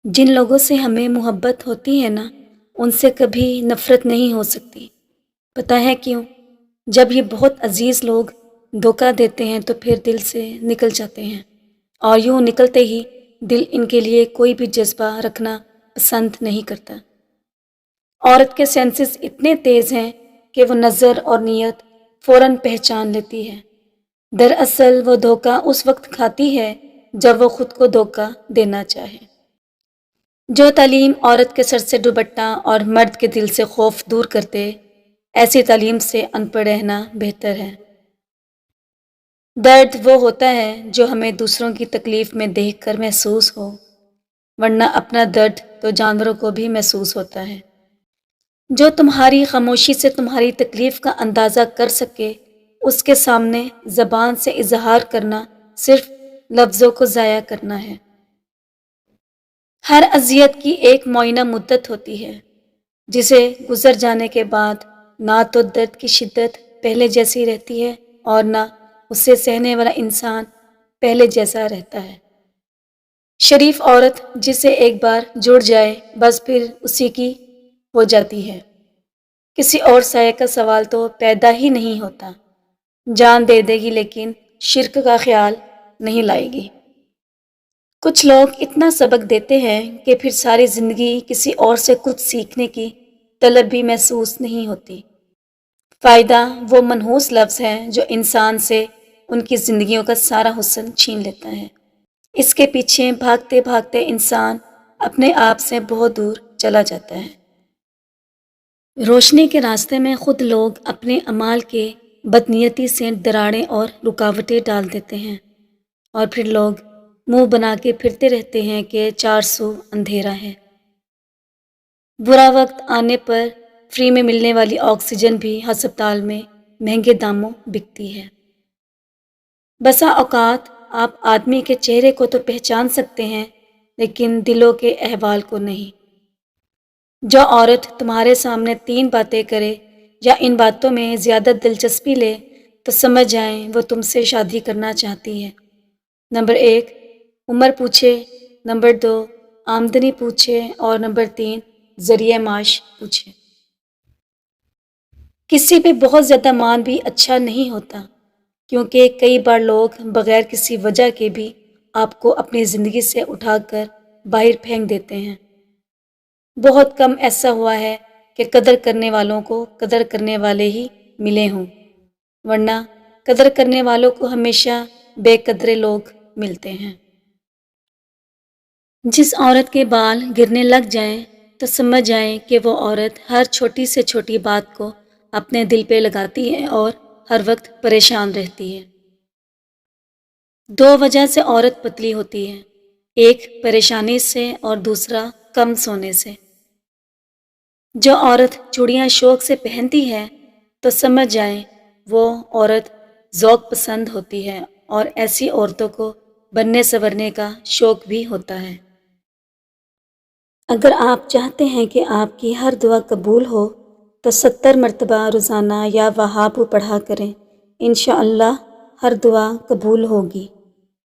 جن لوگوں سے ہمیں محبت ہوتی ہے نا، ان سے کبھی نفرت نہیں ہو سکتی۔ پتہ ہے کیوں؟ جب یہ بہت عزیز لوگ دھوکہ دیتے ہیں تو پھر دل سے نکل جاتے ہیں، اور یوں نکلتے ہی دل ان کے لیے کوئی بھی جذبہ رکھنا پسند نہیں کرتا۔ عورت کے سینسز اتنے تیز ہیں کہ وہ نظر اور نیت فوراً پہچان لیتی ہے۔ دراصل وہ دھوکہ اس وقت کھاتی ہے جب وہ خود کو دھوکہ دینا چاہے۔ جو تعلیم عورت کے سر سے دوپٹہ اور مرد کے دل سے خوف دور کرتے، ایسی تعلیم سے ان پڑھ رہنا بہتر ہے۔ درد وہ ہوتا ہے جو ہمیں دوسروں کی تکلیف میں دیکھ کر محسوس ہو، ورنہ اپنا درد تو جانوروں کو بھی محسوس ہوتا ہے۔ جو تمہاری خاموشی سے تمہاری تکلیف کا اندازہ کر سکے، اس کے سامنے زبان سے اظہار کرنا صرف لفظوں کو ضائع کرنا ہے۔ ہر اذیت کی ایک معینہ مدت ہوتی ہے، جسے گزر جانے کے بعد نہ تو درد کی شدت پہلے جیسی رہتی ہے اور نہ اسے سہنے والا انسان پہلے جیسا رہتا ہے۔ شریف عورت جسے ایک بار جڑ جائے بس پھر اسی کی ہو جاتی ہے۔ کسی اور سائے کا سوال تو پیدا ہی نہیں ہوتا۔ جان دے دے گی لیکن شرک کا خیال نہیں لائے گی۔ کچھ لوگ اتنا سبق دیتے ہیں کہ پھر ساری زندگی کسی اور سے کچھ سیکھنے کی طلب بھی محسوس نہیں ہوتی۔ فائدہ وہ منحوس لفظ ہے جو انسان سے ان کی زندگیوں کا سارا حسن چھین لیتا ہے۔ اس کے پیچھے بھاگتے بھاگتے انسان اپنے آپ سے بہت دور چلا جاتا ہے۔ روشنی کے راستے میں خود لوگ اپنے اعمال کے بدنیتی سے دراڑیں اور رکاوٹیں ڈال دیتے ہیں، اور پھر لوگ منہ بنا کے پھرتے رہتے ہیں کہ چار سو اندھیرا ہے۔ برا وقت آنے پر فری میں ملنے والی آکسیجن بھی ہسپتال میں مہنگے داموں بکتی ہے۔ بسا اوقات آپ آدمی کے چہرے کو تو پہچان سکتے ہیں لیکن دلوں کے احوال کو نہیں۔ جو عورت تمہارے سامنے 3 باتیں کرے یا ان باتوں میں زیادہ دلچسپی لے تو سمجھ جائیں وہ تم سے شادی کرنا چاہتی ہے۔ نمبر 1 عمر پوچھے، نمبر 2 آمدنی پوچھے، اور نمبر 3 ذریعہ معاش پوچھے۔ کسی پہ بہت زیادہ مان بھی اچھا نہیں ہوتا، کیونکہ کئی بار لوگ بغیر کسی وجہ کے بھی آپ کو اپنی زندگی سے اٹھا کر باہر پھینک دیتے ہیں۔ بہت کم ایسا ہوا ہے کہ قدر کرنے والوں کو قدر کرنے والے ہی ملے ہوں، ورنہ قدر کرنے والوں کو ہمیشہ بے قدرے لوگ ملتے ہیں۔ جس عورت کے بال گرنے لگ جائیں تو سمجھ جائیں کہ وہ عورت ہر چھوٹی سے چھوٹی بات کو اپنے دل پہ لگاتی ہے اور ہر وقت پریشان رہتی ہے۔ 2 وجہ سے عورت پتلی ہوتی ہے، ایک پریشانی سے اور دوسرا کم سونے سے۔ جو عورت چوڑیاں شوق سے پہنتی ہے تو سمجھ جائیں وہ عورت ذوق پسند ہوتی ہے، اور ایسی عورتوں کو بننے سنورنے کا شوق بھی ہوتا ہے۔ اگر آپ چاہتے ہیں کہ آپ کی ہر دعا قبول ہو تو 70 مرتبہ روزانہ یا وہاب پڑھا کریں، انشاءاللہ ہر دعا قبول ہوگی۔